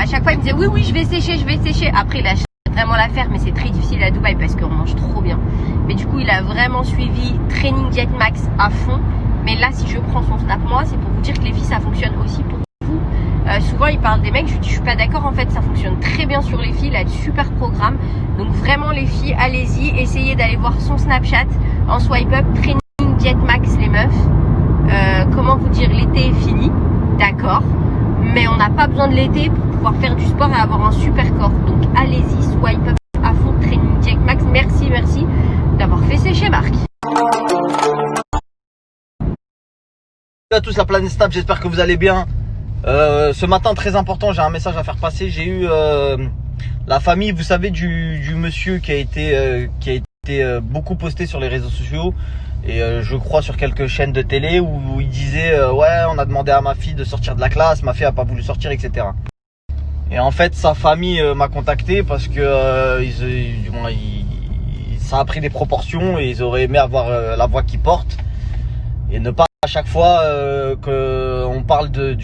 chaque fois il me disait oui je vais sécher. Après il a vraiment la faire, mais c'est très difficile à Dubaï parce qu'on mange trop bien. Mais du coup il a vraiment suivi Training Jet Max à fond. Mais là si je prends son snap moi, c'est pour vous dire que les filles ça fonctionne aussi pour vous. Souvent il parle des mecs, je lui dis je suis pas d'accord, en fait ça fonctionne très bien sur les filles, il a de super programme. Donc vraiment les filles, allez-y, essayez d'aller voir son Snapchat en swipe up, Training Jet Max les meufs. Comment vous dire, l'été est fini, d'accord, mais on n'a pas besoin de l'été pour pouvoir faire du sport et avoir un super corps. Donc allez-y, swipe up à fond, Training Jet Max. Merci d'avoir fait sécher Marc. Salut à tous la planète Snap, j'espère que vous allez bien. Ce matin très important, j'ai un message à faire passer. J'ai eu la famille, vous savez, du monsieur qui a été beaucoup posté sur les réseaux sociaux et je crois sur quelques chaînes de télé où il disait ouais, on a demandé à ma fille de sortir de la classe, ma fille a pas voulu sortir, etc. Et en fait sa famille m'a contacté parce que ça a pris des proportions et ils auraient aimé avoir la voix qu'ils portent et ne pas à chaque fois qu'on parle de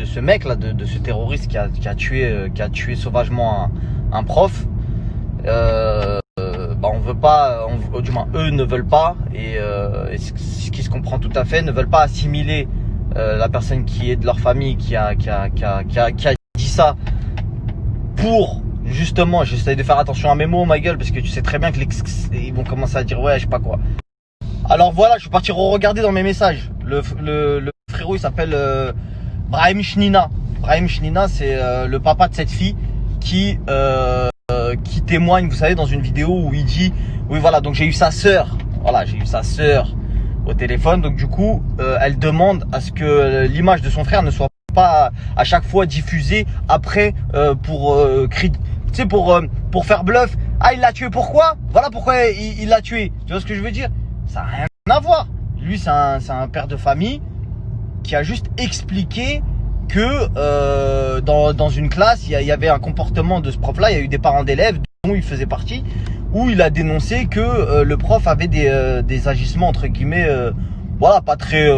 ce mec là, de ce terroriste qui a tué sauvagement un prof. On veut pas, du moins eux ne veulent pas, et ce qui se comprend tout à fait, ne veulent pas assimiler la personne qui est de leur famille, qui a dit ça pour justement, j'essaie de faire attention à mes mots, ma gueule, parce que tu sais très bien que ils vont commencer à dire ouais, je sais pas quoi. Alors voilà, je suis parti re-regarder dans mes messages. Le frérot il s'appelle Brahim Chnina. Brahim Chnina, c'est le papa de cette fille qui témoigne, vous savez, dans une vidéo où il dit oui voilà, donc j'ai eu sa sœur, voilà, j'ai eu sa sœur au téléphone, donc du coup elle demande à ce que l'image de son frère ne soit pas à chaque fois diffusée après pour faire bluff. Ah, il l'a tué, pourquoi? Voilà pourquoi il l'a tué. Tu vois ce que je veux dire? Ça n'a rien à voir. Lui c'est un père de famille qui a juste expliqué que dans une classe, il y avait un comportement de ce prof-là, il y a eu des parents d'élèves dont il faisait partie, où il a dénoncé que le prof avait des agissements entre guillemets, voilà, pas très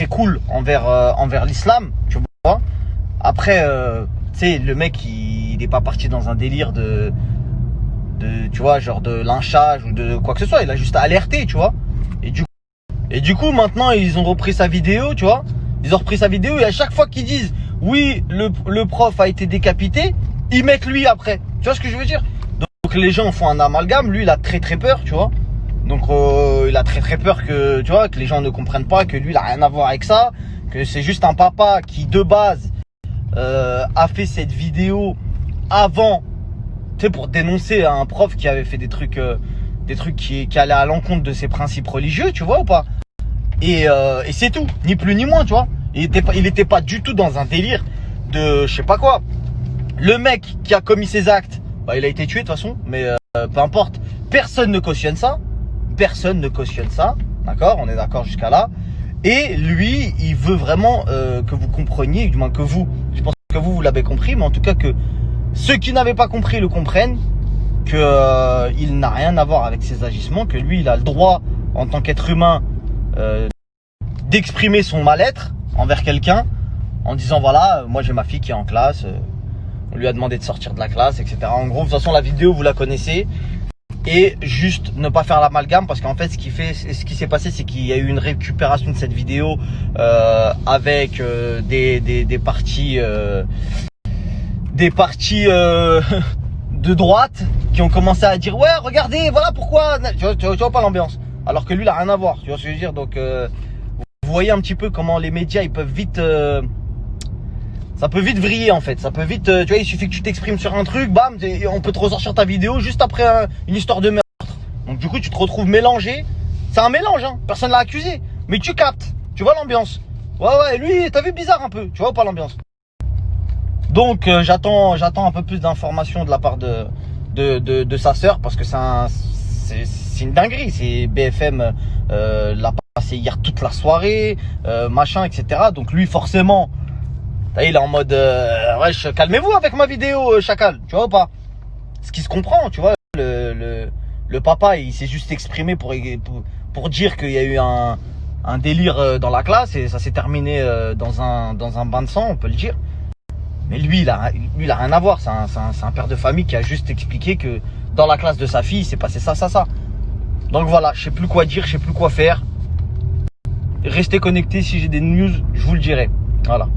cool envers l'islam, tu vois. Après, tu sais, le mec, il n'est pas parti dans un délire tu vois, genre de lynchage ou de quoi que ce soit, il a juste alerté, tu vois. Et du coup, maintenant, ils ont repris sa vidéo, tu vois. Ils ont repris sa vidéo et à chaque fois qu'ils disent oui, le prof a été décapité, ils mettent lui après. Tu vois ce que je veux dire? Donc les gens font un amalgame. Lui, il a très peur, tu vois. Donc il a très peur que, tu vois, que les gens ne comprennent pas que lui, il a rien à voir avec ça, que c'est juste un papa qui de base a fait cette vidéo avant, tu sais, pour dénoncer un prof qui avait fait des trucs qui allaient à l'encontre de ses principes religieux, tu vois ou pas? Et c'est tout, ni plus ni moins, tu vois. Il était pas du tout dans un délire de je sais pas quoi. Le mec qui a commis ces actes, bah, il a été tué de toute façon, mais peu importe. Personne ne cautionne ça. D'accord, on est d'accord jusqu'à là. Et lui, il veut vraiment que vous compreniez, du moins que vous, je pense que vous l'avez compris, mais en tout cas que ceux qui n'avaient pas compris le comprennent, que il n'a rien à voir avec ses agissements, que lui, il a le droit en tant qu'être humain d'exprimer son mal-être envers quelqu'un en disant voilà, moi j'ai ma fille qui est en classe, on lui a demandé de sortir de la classe, etc. En gros, de toute façon la vidéo vous la connaissez, et juste ne pas faire l'amalgame, parce qu'en fait ce qui s'est passé, c'est qu'il y a eu une récupération de cette vidéo avec des parties de droite qui ont commencé à dire ouais, regardez, voilà pourquoi, tu vois pas l'ambiance, alors que lui il a rien à voir, tu vois ce que je veux dire. Donc vous voyez un petit peu comment les médias, ils peuvent vite ça peut vite vriller en fait, ça peut vite, tu vois, il suffit que tu t'exprimes sur un truc, bam, on peut te ressortir ta vidéo juste après une histoire de meurtre. Donc du coup tu te retrouves mélangé, c'est un mélange, hein, personne l'a accusé, mais tu captes, tu vois l'ambiance. Ouais, lui, t'as vu, bizarre un peu, tu vois pas l'ambiance. Donc j'attends un peu plus d'informations de la part de sa sœur, parce que c'est une dinguerie. C'est BFM l'a passé hier toute la soirée, machin, etc. Donc lui forcément, il est en mode ouais, calmez-vous avec ma vidéo, chacal, tu vois ou pas? Ce qui se comprend, tu vois. Le papa, il s'est juste exprimé pour dire qu'il y a eu un délire dans la classe, et ça s'est terminé dans un bain de sang, on peut le dire. Mais lui, il a rien à voir. C'est un père de famille qui a juste expliqué que dans la classe de sa fille, il s'est passé ça. Donc voilà, je sais plus quoi dire, je sais plus quoi faire. Restez connectés, si j'ai des news, je vous le dirai. Voilà.